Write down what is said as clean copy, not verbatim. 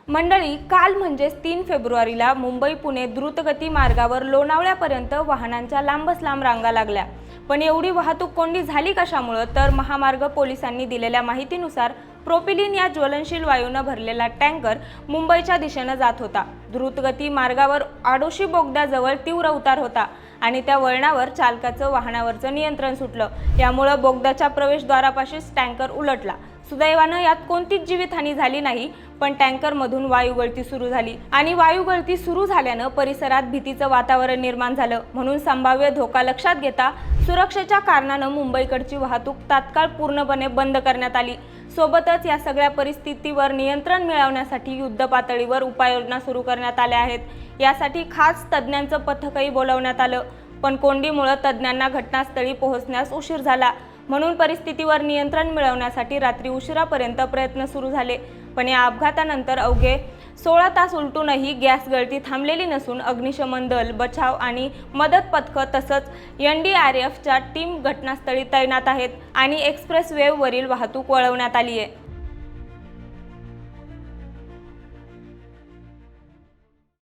मंडळी, काल म्हणजेच 3 फेब्रुवारीला मुंबई पुणे द्रुतगती मार्गावर लोणावळ्यापर्यंत वाहनांच्या लांबच लांब रांगा लागल्या। पण एवढी वाहतूक कोंडी झाली कशामुळे? तर महामार्ग पोलिसांनी दिलेल्या माहितीनुसार प्रोपिलिन या ज्वलनशील वायूने भरलेला टँकर मुंबईच्या दिशेने जात होता। द्रुतगती मार्गावर आडोशी बोगद्याजवळ तीव्र उतार होता आणि त्या वळणावर चालकाचं वाहनावरचं नियंत्रण सुटलं। यामुळे बोगद्याच्या प्रवेशद्वारापाशीच टँकर उलटला। सुदैवाने यात कोणतीच जीवितहानी झाली नाही, पण टँकरमधून वायुगळती सुरू झाली आणि वायुगळती सुरू झाल्याने परिसरात भीतीचं वातावरण निर्माण झालं। म्हणून संभाव्य धोका लक्षात घेता सुरक्षेच्या कारणाने मुंबईकडची वाहतूक तात्काळ पूर्णपणे बंद करण्यात आली। सोबतच या सगळ्या परिस्थितीवर नियंत्रण मिळवण्यासाठी युद्ध पातळीवर उपाययोजना सुरू करण्यात आल्या आहेत। यासाठी खास तज्ज्ञांचं पथकही बोलावण्यात आलं, पण कोंडीमुळे तज्ज्ञांना घटनास्थळी पोहोचण्यास उशीर झाला। म्हणून परिस्थितीवर नियंत्रण मिळवण्यासाठी रात्री उशिरापर्यंत प्रयत्न सुरू झाले। पण या अपघातानंतर अवघे 16 तास उलटूनही गॅस गळती थांबलेली नसून अग्निशमन दल, बचाव आणि मदत पथकं तसंच NDRFच्या टीम घटनास्थळी तैनात आहेत आणि एक्सप्रेस वेववरील वाहतूक वळवण्यात आली आहे।